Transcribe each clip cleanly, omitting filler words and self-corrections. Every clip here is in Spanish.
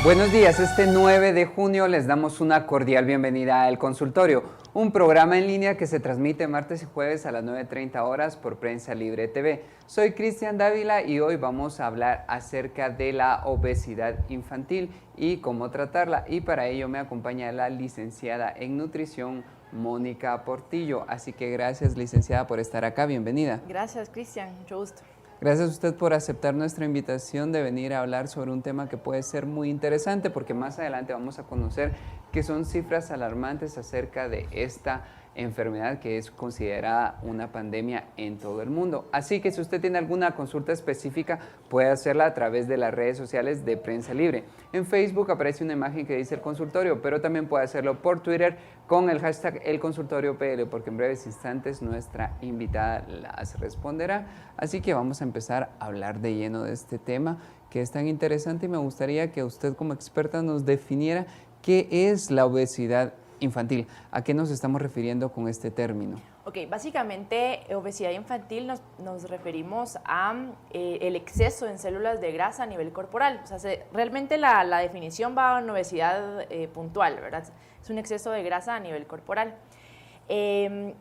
Buenos días, este 9 de junio les damos una cordial bienvenida a El Consultorio, un programa en línea que se transmite martes y jueves a las 9:30 horas por Prensa Libre TV. Soy Cristian Dávila y hoy vamos a hablar acerca de la obesidad infantil y cómo tratarla, y para ello me acompaña la licenciada en nutrición Mónica Portillo, así que gracias, licenciada, por estar acá, bienvenida. Gracias, Cristian, mucho gusto. Gracias a usted por aceptar nuestra invitación de venir a hablar sobre un tema que puede ser muy interesante, porque más adelante vamos a conocer que son cifras alarmantes acerca de esta enfermedad que es considerada una pandemia en todo el mundo. Así que si usted tiene alguna consulta específica, puede hacerla a través de las redes sociales de Prensa Libre. En Facebook aparece una imagen que dice El Consultorio, pero también puede hacerlo por Twitter con el hashtag ElConsultorioPL, porque en breves instantes nuestra invitada las responderá. Así que vamos a empezar a hablar de lleno de este tema que es tan interesante, y me gustaría que usted como experta nos definiera qué es la obesidad infantil. ¿A qué nos estamos refiriendo con este término? Ok, básicamente obesidad infantil nos referimos a el exceso en células de grasa a nivel corporal. O sea, realmente la definición va a una obesidad puntual, ¿verdad? Es un exceso de grasa a nivel corporal. En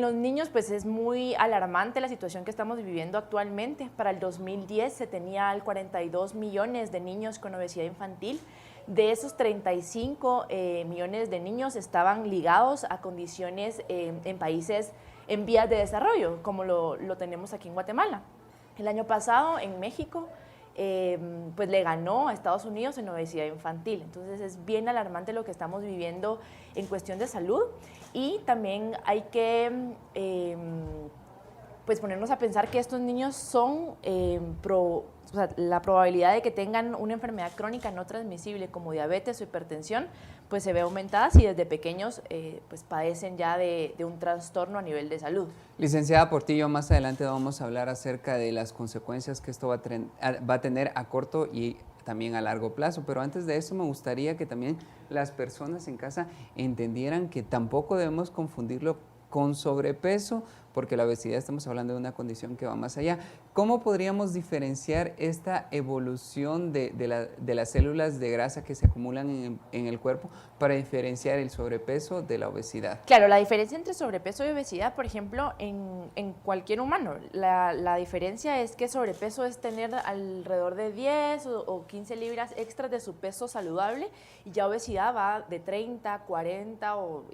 los niños, pues es muy alarmante la situación que estamos viviendo actualmente. Para el 2010 se tenía 42 millones de niños con obesidad infantil. De esos 35 millones de niños estaban ligados a condiciones en países en vías de desarrollo, como lo tenemos aquí en Guatemala. El año pasado en México pues le ganó a Estados Unidos en obesidad infantil. Entonces es bien alarmante lo que estamos viviendo en cuestión de salud, y también hay que pues ponernos a pensar que estos niños son, o sea, la probabilidad de que tengan una enfermedad crónica no transmisible como diabetes o hipertensión, pues se ve aumentada si desde pequeños pues padecen ya de un trastorno a nivel de salud. Licenciada Portillo, más adelante vamos a hablar acerca de las consecuencias que esto va a tener a corto y también a largo plazo, pero antes de eso me gustaría que también las personas en casa entendieran que tampoco debemos confundirlo con sobrepeso, porque la obesidad, estamos hablando de una condición que va más allá. ¿Cómo podríamos diferenciar esta evolución de las células de grasa que se acumulan en el cuerpo para diferenciar el sobrepeso de la obesidad? Claro, la diferencia entre sobrepeso y obesidad, por ejemplo, en cualquier humano, la diferencia es que sobrepeso es tener alrededor de 10 o 15 libras extras de su peso saludable, y ya obesidad va de 30, 40 o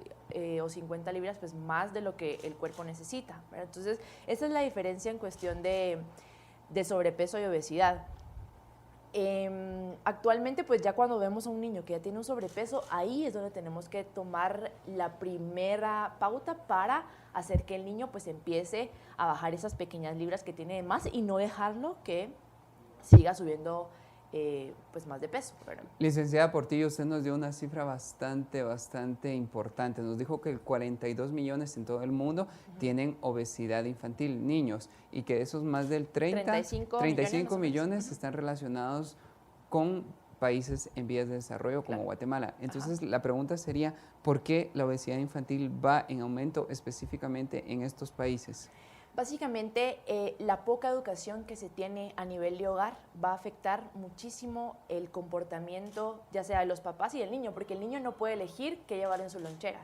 50 libras, pues más de lo que el cuerpo necesita, ¿verdad? Entonces, esa es la diferencia en cuestión de sobrepeso y obesidad. Actualmente, pues ya cuando vemos a un niño que ya tiene un sobrepeso, ahí es donde tenemos que tomar la primera pauta para hacer que el niño pues empiece a bajar esas pequeñas libras que tiene de más y no dejarlo que siga subiendo pues más de peso, ¿verdad? Licenciada Portillo, usted nos dio una cifra bastante importante. Nos dijo que 42 millones en todo el mundo tienen obesidad infantil, niños, y que de esos más del 35 millones están relacionados con países en vías de desarrollo como Guatemala. Entonces, la pregunta sería, ¿por qué la obesidad infantil va en aumento específicamente en estos países? Básicamente, la poca educación que se tiene a nivel de hogar va a afectar muchísimo el comportamiento, ya sea de los papás y del niño, porque el niño no puede elegir qué llevar en su lonchera.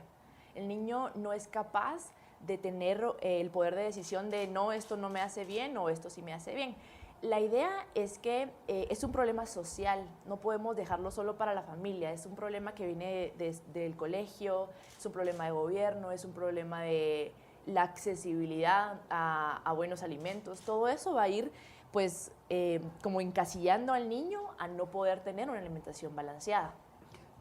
El niño no es capaz de tener el poder de decisión de no, esto no me hace bien o esto sí me hace bien. La idea es que es un problema social, no podemos dejarlo solo para la familia, es un problema que viene del colegio, es un problema de gobierno, es un problema de la accesibilidad a buenos alimentos. Todo eso va a ir pues como encasillando al niño a no poder tener una alimentación balanceada.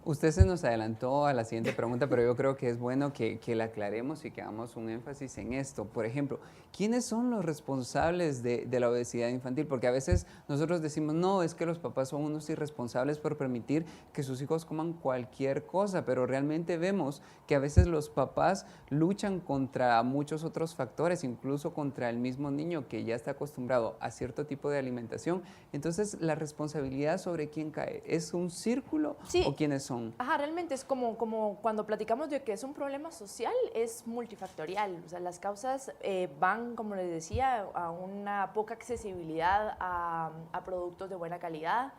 Usted se nos adelantó a la siguiente pregunta, pero yo creo que es bueno que la aclaremos y que hagamos un énfasis en esto. Por ejemplo, ¿quiénes son los responsables de la obesidad infantil? Porque a veces nosotros decimos, no, es que los papás son unos irresponsables por permitir que sus hijos coman cualquier cosa, pero realmente vemos que a veces los papás luchan contra muchos otros factores, incluso contra el mismo niño que ya está acostumbrado a cierto tipo de alimentación. Entonces, ¿la responsabilidad sobre quién cae? ¿Es un círculo o quiénes son? Ajá, realmente es como cuando platicamos de que es un problema social, es multifactorial. O sea, las causas van, como les decía, a una poca accesibilidad a productos de buena calidad,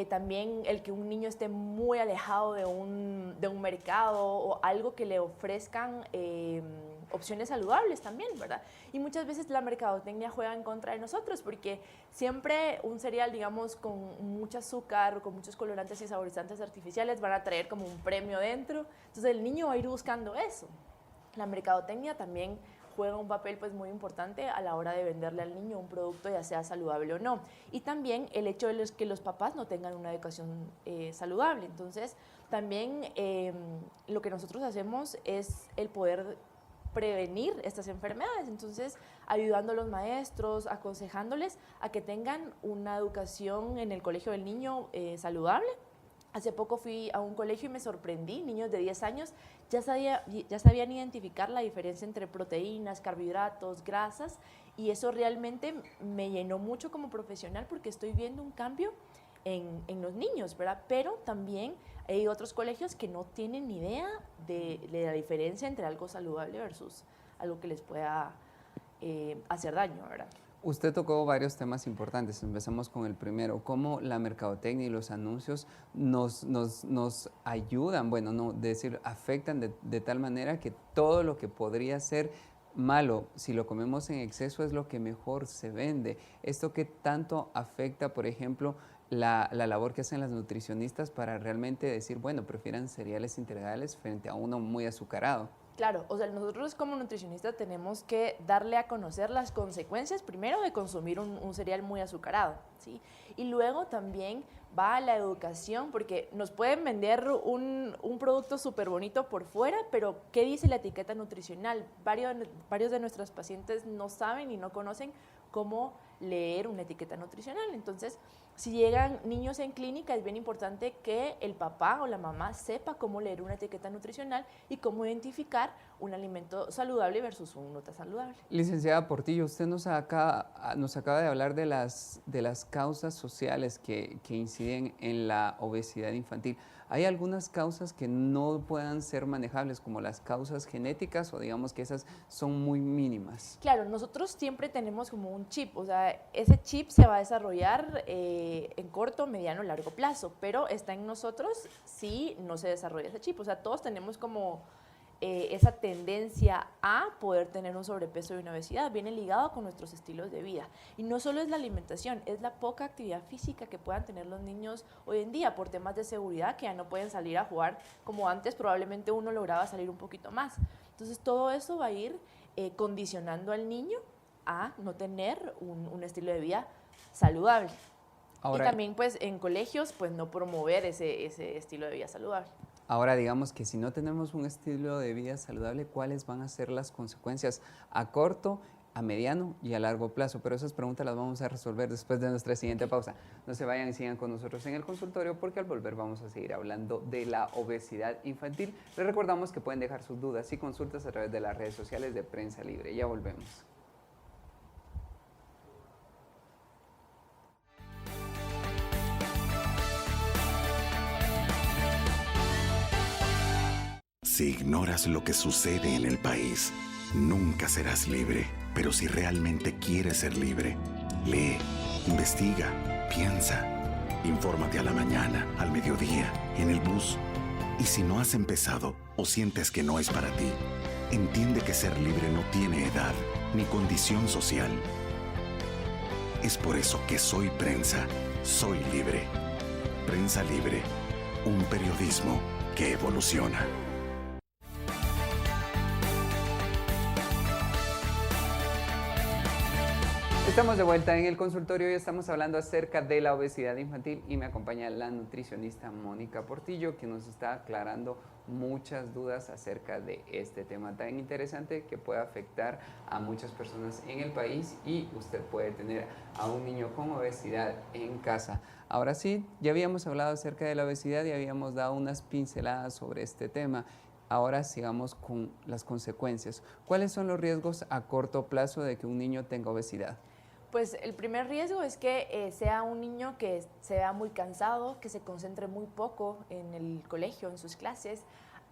también el que un niño esté muy alejado de un mercado o algo que le ofrezcan opciones saludables también, ¿verdad? Y muchas veces la mercadotecnia juega en contra de nosotros porque siempre un cereal, digamos, con mucho azúcar o con muchos colorantes y saborizantes artificiales van a traer como un premio dentro. Entonces el niño va a ir buscando eso. La mercadotecnia también juega un papel pues muy importante a la hora de venderle al niño un producto, ya sea saludable o no. Y también el hecho de que los papás no tengan una educación saludable. Entonces, también lo que nosotros hacemos es el poder prevenir estas enfermedades. Entonces, ayudando a los maestros, aconsejándoles a que tengan una educación en el colegio del niño saludable. Hace poco fui a un colegio y me sorprendí, niños de 10 años ya sabían identificar la diferencia entre proteínas, carbohidratos, grasas, y eso realmente me llenó mucho como profesional porque estoy viendo un cambio en los niños, ¿verdad? Pero también hay otros colegios que no tienen ni idea de la diferencia entre algo saludable versus algo que les pueda hacer daño, ¿verdad? Usted tocó varios temas importantes. Empezamos con el primero, cómo la mercadotecnia y los anuncios nos ayudan, bueno, no, decir, afectan de tal manera que todo lo que podría ser malo, si lo comemos en exceso, es lo que mejor se vende. Esto que tanto afecta, por ejemplo, la labor que hacen las nutricionistas para realmente decir, bueno, prefieran cereales integrales frente a uno muy azucarado. Claro, o sea, nosotros como nutricionistas tenemos que darle a conocer las consecuencias, primero de consumir un cereal muy azucarado, ¿sí? Y luego también va a la educación, porque nos pueden vender un producto súper bonito por fuera, pero ¿qué dice la etiqueta nutricional? Varios de nuestros pacientes no saben y no conocen cómo leer una etiqueta nutricional. Entonces, si llegan niños en clínica, es bien importante que el papá o la mamá sepa cómo leer una etiqueta nutricional y cómo identificar un alimento saludable versus un no tan saludable. Licenciada Portillo, usted nos acaba de hablar de las causas sociales que inciden en la obesidad infantil. ¿Hay algunas causas que no puedan ser manejables, como las causas genéticas, o digamos que esas son muy mínimas? Claro, nosotros siempre tenemos como un chip, o sea, ese chip se va a desarrollar en corto, mediano, largo plazo, pero está en nosotros si no se desarrolla ese chip. O sea, todos tenemos como esa tendencia a poder tener un sobrepeso y una obesidad. Viene ligado con nuestros estilos de vida. Y no solo es la alimentación, es la poca actividad física que puedan tener los niños hoy en día por temas de seguridad, que ya no pueden salir a jugar como antes, probablemente uno lograba salir un poquito más. Entonces todo eso va a ir condicionando al niño a no tener un estilo de vida saludable. Ahora, y también pues en colegios pues no promover ese estilo de vida saludable. Ahora, digamos que si no tenemos un estilo de vida saludable, ¿cuáles van a ser las consecuencias a corto, a mediano y a largo plazo? Pero esas preguntas las vamos a resolver después de nuestra siguiente pausa. No se vayan y sigan con nosotros en el consultorio, porque al volver vamos a seguir hablando de la obesidad infantil. Les recordamos que pueden dejar sus dudas y consultas a través de las redes sociales de Prensa Libre. Ya volvemos. Si ignoras lo que sucede en el país, nunca serás libre. Pero si realmente quieres ser libre, lee, investiga, piensa. Infórmate a la mañana, al mediodía, en el bus. Y si no has empezado o sientes que no es para ti, entiende que ser libre no tiene edad ni condición social. Es por eso que soy prensa, soy libre. Prensa Libre, un periodismo que evoluciona. Estamos de vuelta en el consultorio y estamos hablando acerca de la obesidad infantil, y me acompaña la nutricionista Mónica Portillo, que nos está aclarando muchas dudas acerca de este tema tan interesante que puede afectar a muchas personas en el país, y usted puede tener a un niño con obesidad en casa. Ahora sí, ya habíamos hablado acerca de la obesidad y habíamos dado unas pinceladas sobre este tema. Ahora sigamos con las consecuencias. ¿Cuáles son los riesgos a corto plazo de que un niño tenga obesidad? Pues el primer riesgo es que sea un niño que se vea muy cansado, que se concentre muy poco en el colegio, en sus clases,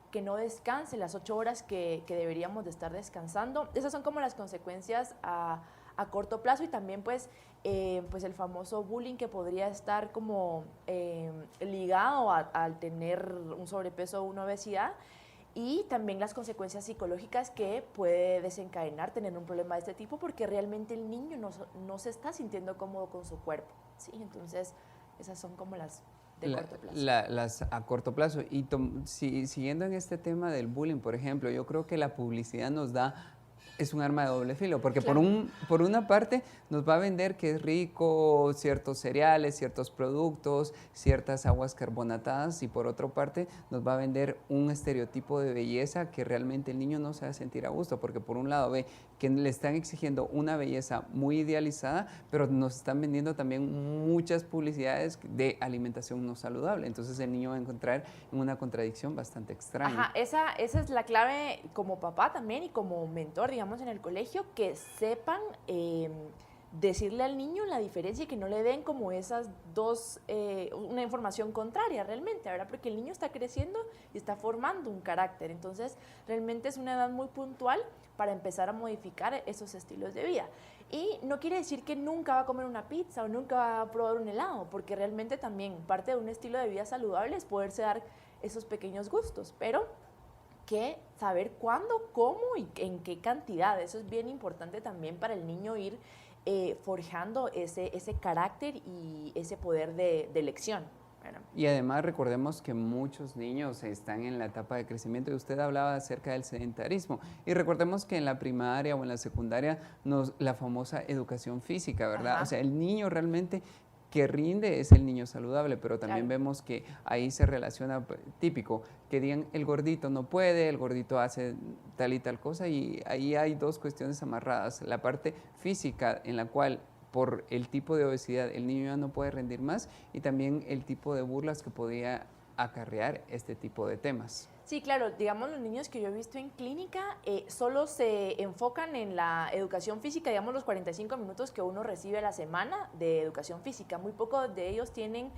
que no descanse las 8 horas que deberíamos de estar descansando. Esas son como las consecuencias a a corto plazo, y también pues el famoso bullying que podría estar como ligado al tener un sobrepeso o una obesidad, y también las consecuencias psicológicas que puede desencadenar tener un problema de este tipo, porque realmente el niño no se está sintiendo cómodo con su cuerpo, ¿sí? Entonces, esas son como las de corto plazo. Las a corto plazo. Y siguiendo en este tema del bullying, por ejemplo, yo creo que la publicidad es un arma de doble filo, porque Claro. por una parte nos va a vender que es rico ciertos cereales, ciertos productos, ciertas aguas carbonatadas, y por otra parte nos va a vender un estereotipo de belleza que realmente el niño no se va a sentir a gusto, porque por un lado ve que le están exigiendo una belleza muy idealizada, pero nos están vendiendo también muchas publicidades de alimentación no saludable. Entonces el niño va a encontrar una contradicción bastante extraña. Ajá, esa es la clave como papá también y como mentor, digamos, en el colegio, que sepan decirle al niño la diferencia y que no le den como esas dos, una información contraria realmente, ¿verdad? Porque el niño está creciendo y está formando un carácter, entonces realmente es una edad muy puntual para empezar a modificar esos estilos de vida. Y no quiere decir que nunca va a comer una pizza o nunca va a probar un helado, porque realmente también parte de un estilo de vida saludable es poderse dar esos pequeños gustos, pero que saber cuándo, cómo y en qué cantidad. Eso es bien importante también para el niño ir forjando ese carácter y ese poder de elección. Bueno. Y además recordemos que muchos niños están en la etapa de crecimiento, y usted hablaba acerca del sedentarismo, y recordemos que en la primaria o en la secundaria la famosa educación física, ¿verdad? Ajá. O sea, el niño realmente que rinde es el niño saludable, pero también Claro. vemos que ahí se relaciona, típico, que digan el gordito no puede, el gordito hace tal y tal cosa, y ahí hay dos cuestiones amarradas: la parte física, en la cual por el tipo de obesidad el niño ya no puede rendir más, y también el tipo de burlas que podía acarrear este tipo de temas. Sí, claro, digamos, los niños que yo he visto en clínica solo se enfocan en la educación física, digamos los 45 minutos que uno recibe a la semana de educación física. Muy pocos de ellos tienen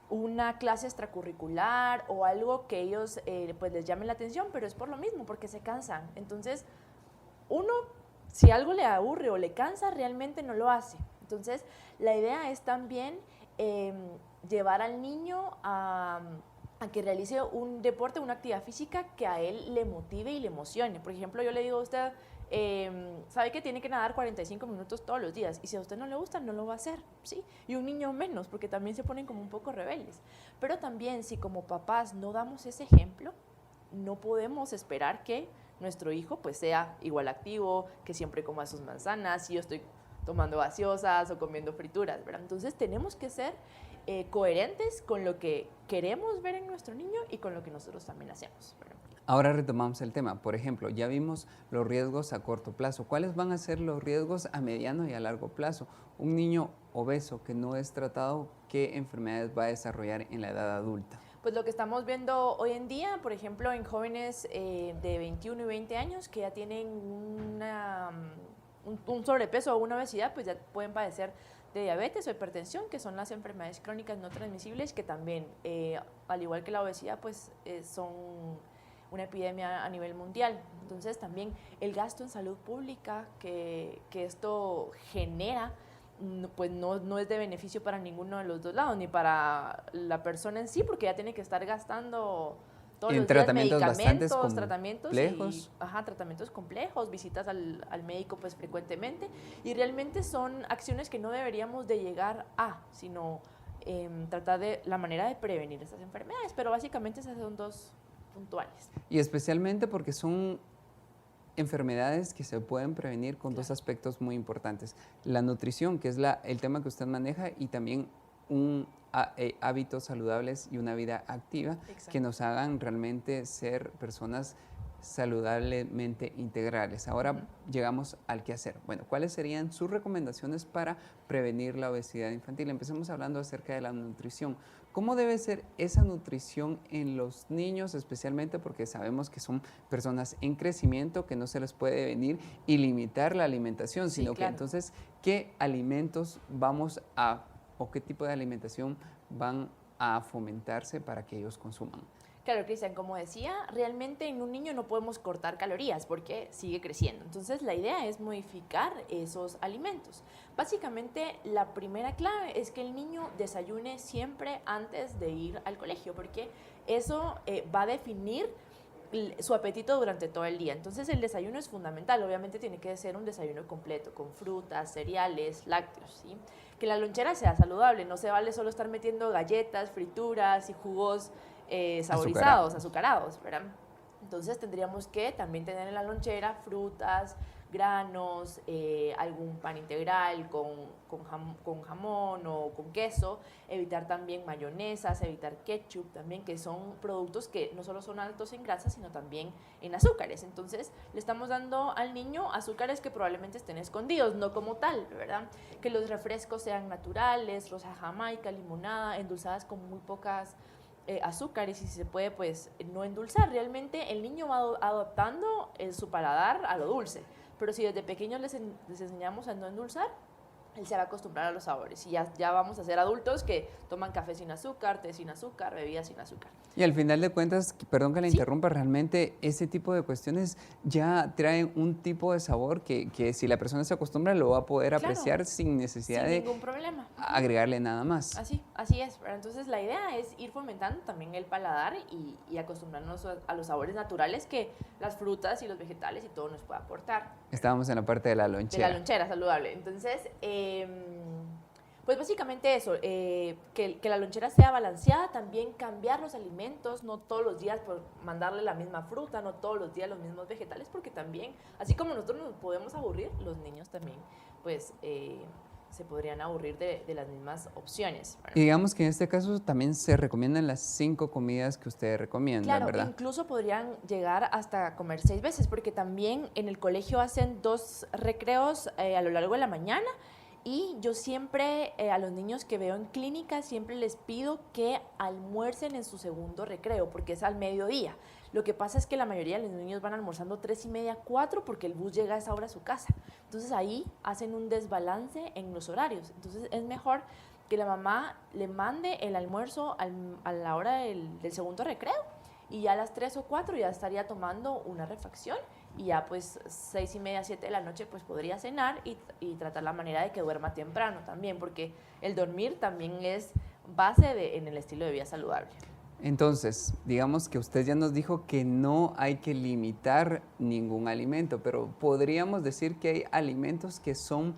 una clase extracurricular o algo que ellos pues les llame la atención, pero es por lo mismo, porque se cansan. Entonces, uno, si algo le aburre o le cansa, realmente no lo hace. Entonces, la idea es también llevar al niño a que realice un deporte, una actividad física que a él le motive y le emocione. Por ejemplo, yo le digo a usted, sabe que tiene que nadar 45 minutos todos los días, y si a usted no le gusta, no lo va a hacer, ¿sí? Y un niño menos, porque también se ponen como un poco rebeldes. Pero también, si como papás no damos ese ejemplo, no podemos esperar que nuestro hijo pues sea igual activo, que siempre coma sus manzanas, si yo estoy tomando gaseosas o comiendo frituras, ¿verdad? Entonces tenemos que ser coherentes con lo que queremos ver en nuestro niño y con lo que nosotros también hacemos, ¿verdad? Ahora retomamos el tema. Por ejemplo, ya vimos los riesgos a corto plazo. ¿Cuáles van a ser los riesgos a mediano y a largo plazo? Un niño obeso que no es tratado, ¿qué enfermedades va a desarrollar en la edad adulta? Pues lo que estamos viendo hoy en día, por ejemplo, en jóvenes de 21 y 20 años que ya tienen un sobrepeso o una obesidad, pues ya pueden padecer de diabetes o hipertensión, que son las enfermedades crónicas no transmisibles, que también, al igual que la obesidad, pues son una epidemia a nivel mundial. Entonces también el gasto en salud pública que esto genera, pues no es de beneficio para ninguno de los dos lados, ni para la persona en sí, porque ya tiene que estar gastando todos los días Tratamientos medicamentos, bastante tratamientos complejos. tratamientos complejos, visitas al médico pues frecuentemente, y realmente son acciones que no deberíamos de llegar a, sino tratar de la manera de prevenir estas enfermedades, pero básicamente esas son dos puntuales. Y especialmente porque son enfermedades que se pueden prevenir con dos aspectos muy importantes: la nutrición, que es el tema que usted maneja, y también hábitos saludables y una vida activa. Exacto. Que nos hagan realmente ser personas saludablemente integrales. Ahora llegamos al qué hacer. Bueno, ¿cuáles serían sus recomendaciones para prevenir la obesidad infantil? Empecemos hablando acerca de la nutrición. ¿Cómo debe ser esa nutrición en los niños, especialmente porque sabemos que son personas en crecimiento, que no se les puede venir y limitar la alimentación, sino que entonces, ¿qué alimentos o qué tipo de alimentación van a fomentarse para que ellos consuman? Claro, Cristian, como decía, realmente en un niño no podemos cortar calorías porque sigue creciendo. Entonces, la idea es modificar esos alimentos. Básicamente, la primera clave es que el niño desayune siempre antes de ir al colegio, porque eso va a definir su apetito durante todo el día. Entonces, el desayuno es fundamental. Obviamente, tiene que ser un desayuno completo, con frutas, cereales, lácteos, ¿sí? Que la lonchera sea saludable. No se vale solo estar metiendo galletas, frituras y jugos saborizados, azucarados, ¿verdad? Entonces tendríamos que también tener en la lonchera frutas, granos, algún pan integral con jamón o con queso, evitar también mayonesas, evitar ketchup también, que son productos que no solo son altos en grasa, sino también en azúcares. Entonces le estamos dando al niño azúcares que probablemente estén escondidos, no como tal, ¿verdad? Que los refrescos sean naturales, rosa jamaica, limonada, endulzadas con muy pocas azúcares y si se puede pues no endulzar. Realmente el niño va adaptando su paladar a lo dulce, pero si desde pequeños les enseñamos a no endulzar, él se va a acostumbrar a los sabores y ya vamos a ser adultos que toman café sin azúcar, té sin azúcar, bebidas sin azúcar. Y al final de cuentas, perdón que la interrumpa, realmente ese tipo de cuestiones ya traen un tipo de sabor que si la persona se acostumbra lo va a poder apreciar sin necesidad de ningún problema. Agregarle nada más. Así es. Entonces la idea es ir fomentando también el paladar y acostumbrarnos a los sabores naturales que las frutas y los vegetales y todo nos puede aportar. Estábamos en la parte de la lonchera. De la lonchera saludable. Entonces, pues básicamente eso, que la lonchera sea balanceada, también cambiar los alimentos, no todos los días por mandarle la misma fruta, no todos los días los mismos vegetales, porque también, así como nosotros nos podemos aburrir, los niños también, pues, se podrían aburrir de las mismas opciones. Y digamos que en este caso también se recomiendan las 5 comidas que ustedes recomiendan, claro, ¿verdad? Incluso podrían llegar hasta comer 6 veces, porque también en el colegio hacen 2 recreos a lo largo de la mañana. Y yo siempre, a los niños que veo en clínica, siempre les pido que almuercen en su segundo recreo, porque es al mediodía. Lo que pasa es que la mayoría de los niños van almorzando 3:30, 4, porque el bus llega a esa hora a su casa. Entonces ahí hacen un desbalance en los horarios. Entonces es mejor que la mamá le mande el almuerzo a la hora del segundo recreo y ya a las 3 o 4 ya estaría tomando una refacción. Y ya pues 6:30, 7 de la noche pues podría cenar y tratar la manera de que duerma temprano también, porque el dormir también es base en el estilo de vida saludable. Entonces, digamos que usted ya nos dijo que no hay que limitar ningún alimento, pero podríamos decir que hay alimentos que son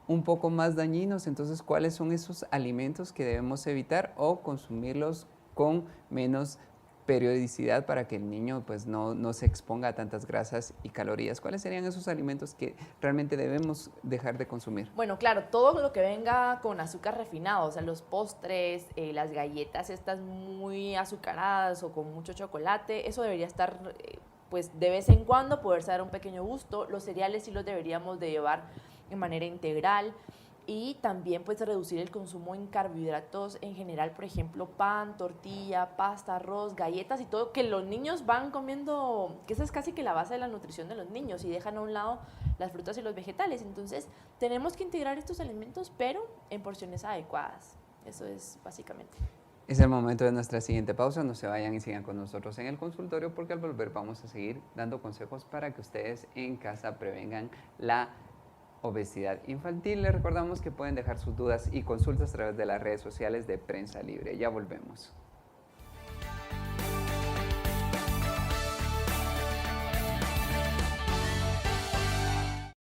un poco más dañinos. Entonces, ¿cuáles son esos alimentos que debemos evitar o consumirlos con menos periodicidad para que el niño pues no se exponga a tantas grasas y calorías? ¿Cuáles serían esos alimentos que realmente debemos dejar de consumir? Bueno, claro, todo lo que venga con azúcar refinado, o sea, los postres, las galletas estas muy azucaradas o con mucho chocolate, eso debería estar pues de vez en cuando, poderse dar un pequeño gusto. Los cereales sí los deberíamos de llevar de manera integral. Y también pues reducir el consumo en carbohidratos en general, por ejemplo, pan, tortilla, pasta, arroz, galletas y todo que los niños van comiendo, que esa es casi que la base de la nutrición de los niños y dejan a un lado las frutas y los vegetales. Entonces tenemos que integrar estos alimentos, pero en porciones adecuadas. Eso es básicamente. Es el momento de nuestra siguiente pausa. No se vayan y sigan con nosotros en el consultorio, porque al volver vamos a seguir dando consejos para que ustedes en casa prevengan la obesidad infantil. Les recordamos que pueden dejar sus dudas y consultas a través de las redes sociales de Prensa Libre. Ya volvemos.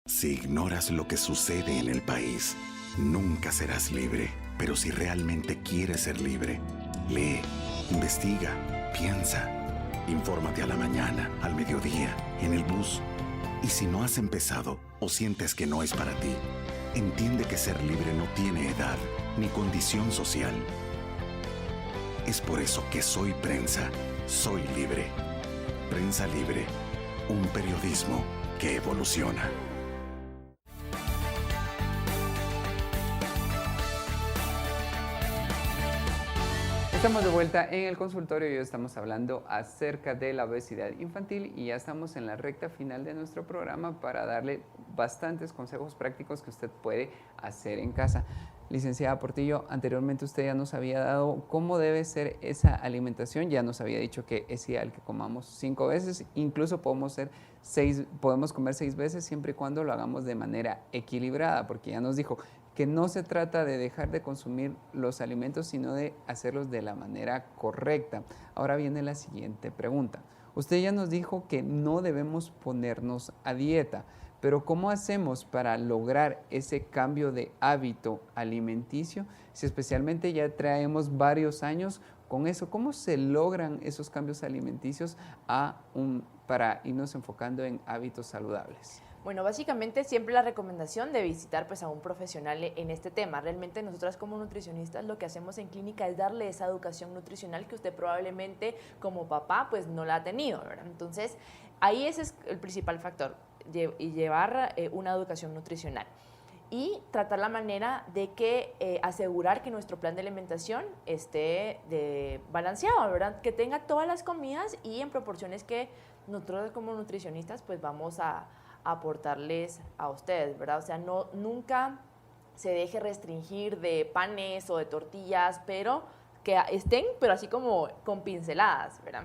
Si ignoras lo que sucede en el país, nunca serás libre. Pero si realmente quieres ser libre, lee, investiga, piensa. Infórmate a la mañana, al mediodía, en el bus. Y si no has empezado o sientes que no es para ti, entiende que ser libre no tiene edad ni condición social. Es por eso que soy prensa, soy libre. Prensa Libre, un periodismo que evoluciona. Estamos de vuelta en el consultorio y hoy estamos hablando acerca de la obesidad infantil y ya estamos en la recta final de nuestro programa para darle bastantes consejos prácticos que usted puede hacer en casa. Licenciada Portillo, anteriormente usted ya nos había dado cómo debe ser esa alimentación, ya nos había dicho que es ideal que comamos 5 veces, incluso podemos comer 6 veces siempre y cuando lo hagamos de manera equilibrada, porque ya nos dijo que no se trata de dejar de consumir los alimentos, sino de hacerlos de la manera correcta. Ahora viene la siguiente pregunta. Usted ya nos dijo que no debemos ponernos a dieta, pero ¿cómo hacemos para lograr ese cambio de hábito alimenticio si especialmente ya traemos varios años con eso? ¿Cómo se logran esos cambios alimenticios para irnos enfocando en hábitos saludables? Bueno, básicamente siempre la recomendación de visitar pues a un profesional en este tema. Realmente nosotras como nutricionistas lo que hacemos en clínica es darle esa educación nutricional que usted probablemente como papá pues no la ha tenido, ¿verdad? Entonces ahí ese es el principal factor, y llevar una educación nutricional. Y tratar la manera de que asegurar que nuestro plan de alimentación esté balanceado, ¿verdad? Que tenga todas las comidas y en proporciones que nosotros como nutricionistas pues vamos a aportarles a ustedes, ¿verdad? O sea, nunca se deje restringir de panes o de tortillas, pero que estén, pero así como con pinceladas, ¿verdad?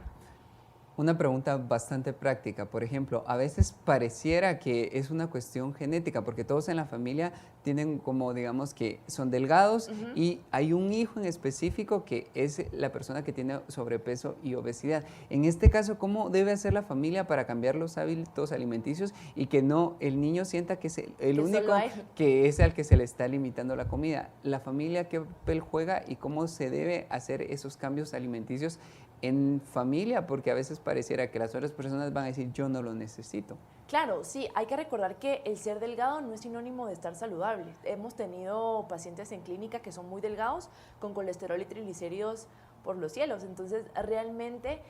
Una pregunta bastante práctica, por ejemplo, a veces pareciera que es una cuestión genética, porque todos en la familia tienen como, digamos, que son delgados y hay un hijo en específico que es la persona que tiene sobrepeso y obesidad. En este caso, ¿cómo debe hacer la familia para cambiar los hábitos alimenticios y que no el niño sienta que es el único que es al que se le está limitando la comida? La familia, ¿qué papel juega y cómo se debe hacer esos cambios alimenticios en familia? Porque a veces pareciera que las otras personas van a decir, yo no lo necesito. Claro, sí, hay que recordar que el ser delgado no es sinónimo de estar saludable. Hemos tenido pacientes en clínica que son muy delgados con colesterol y triglicéridos por los cielos. Entonces, realmente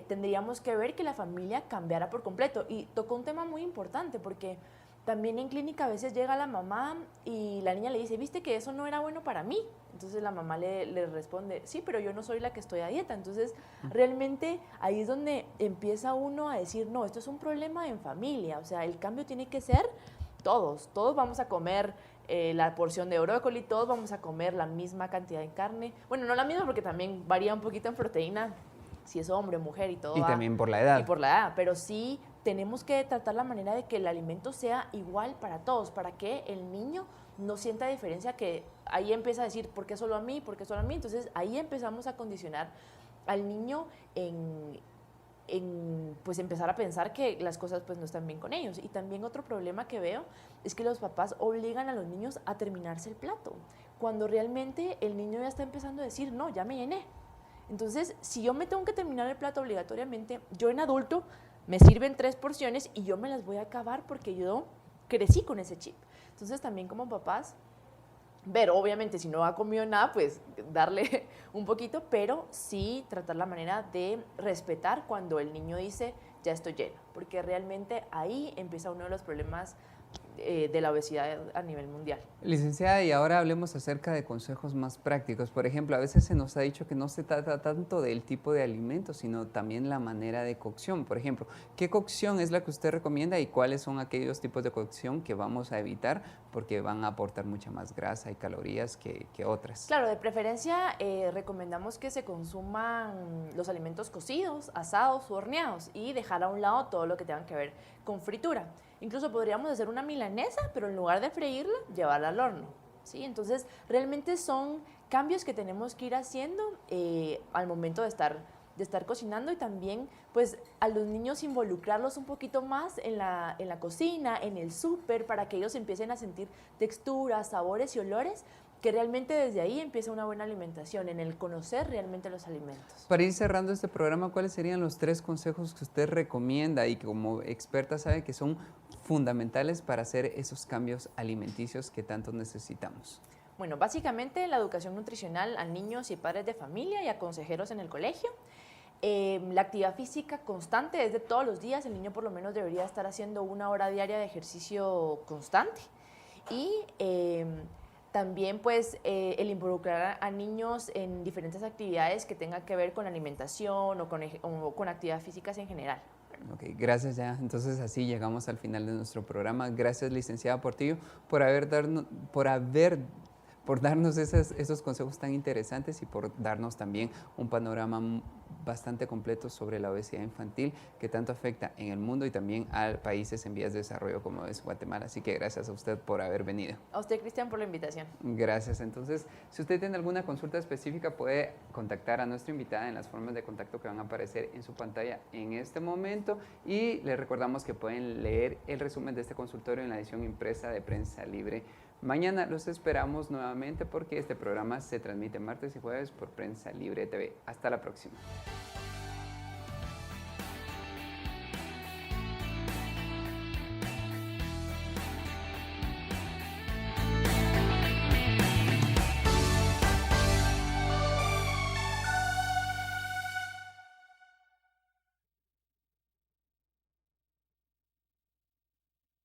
tendríamos que ver que la familia cambiara por completo. Y tocó un tema muy importante porque también en clínica a veces llega la mamá y la niña le dice, ¿viste que eso no era bueno para mí? Entonces la mamá le responde, sí, pero yo no soy la que estoy a dieta. Entonces realmente ahí es donde empieza uno a decir, no, esto es un problema en familia. O sea, el cambio tiene que ser todos vamos a comer la porción de brócoli, todos vamos a comer la misma cantidad de carne. Bueno, no la misma porque también varía un poquito en proteína, si es hombre o mujer y todo. Y también por la edad. Y por la edad, pero sí tenemos que tratar la manera de que el alimento sea igual para todos, para que el niño no sienta diferencia, que ahí empieza a decir, ¿por qué solo a mí? ¿Por qué solo a mí? Entonces ahí empezamos a condicionar al niño pues empezar a pensar que las cosas pues no están bien con ellos. Y también otro problema que veo es que los papás obligan a los niños a terminarse el plato, cuando realmente el niño ya está empezando a decir, no, ya me llené. Entonces, si yo me tengo que terminar el plato obligatoriamente, yo en adulto me sirven 3 porciones y yo me las voy a acabar porque yo crecí con ese chip. Entonces, también como papás, ver, obviamente, si no ha comido nada, pues darle un poquito, pero sí tratar la manera de respetar cuando el niño dice, ya estoy lleno, porque realmente ahí empieza uno de los problemas de la obesidad a nivel mundial. Licenciada, y ahora hablemos acerca de consejos más prácticos. Por ejemplo, a veces se nos ha dicho que no se trata tanto del tipo de alimento, sino también la manera de cocción. Por ejemplo, ¿qué cocción es la que usted recomienda y cuáles son aquellos tipos de cocción que vamos a evitar porque van a aportar mucha más grasa y calorías que otras? Claro, de preferencia recomendamos que se consuman los alimentos cocidos, asados o horneados y dejar a un lado todo lo que tenga que ver con fritura. Incluso podríamos hacer una milanesa, pero en lugar de freírla, llevarla al horno, ¿sí? Entonces, realmente son cambios que tenemos que ir haciendo al momento de estar cocinando, y también pues a los niños involucrarlos un poquito más en la cocina, en el súper, para que ellos empiecen a sentir texturas, sabores y olores, que realmente desde ahí empieza una buena alimentación, en el conocer realmente los alimentos. Para ir cerrando este programa, ¿cuáles serían los 3 consejos que usted recomienda y que como experta sabe que son fundamentales para hacer esos cambios alimenticios que tanto necesitamos? Bueno, básicamente la educación nutricional a niños y padres de familia y a consejeros en el colegio. La actividad física constante es de todos los días. El niño por lo menos debería estar haciendo 1 hora diaria de ejercicio constante. Y También pues el involucrar a niños en diferentes actividades que tengan que ver con la alimentación o con actividades físicas en general. Ok, gracias ya. Entonces así llegamos al final de nuestro programa. Gracias, licenciada Portillo, por darnos esos consejos tan interesantes y por darnos también un panorama bastante completo sobre la obesidad infantil que tanto afecta en el mundo y también a países en vías de desarrollo como es Guatemala. Así que gracias a usted por haber venido. A usted, Cristian, por la invitación. Gracias. Entonces, si usted tiene alguna consulta específica, puede contactar a nuestra invitada en las formas de contacto que van a aparecer en su pantalla en este momento. Y les recordamos que pueden leer el resumen de este consultorio en la edición impresa de Prensa Libre. Mañana los esperamos nuevamente porque este programa se transmite martes y jueves por Prensa Libre TV. Hasta la próxima.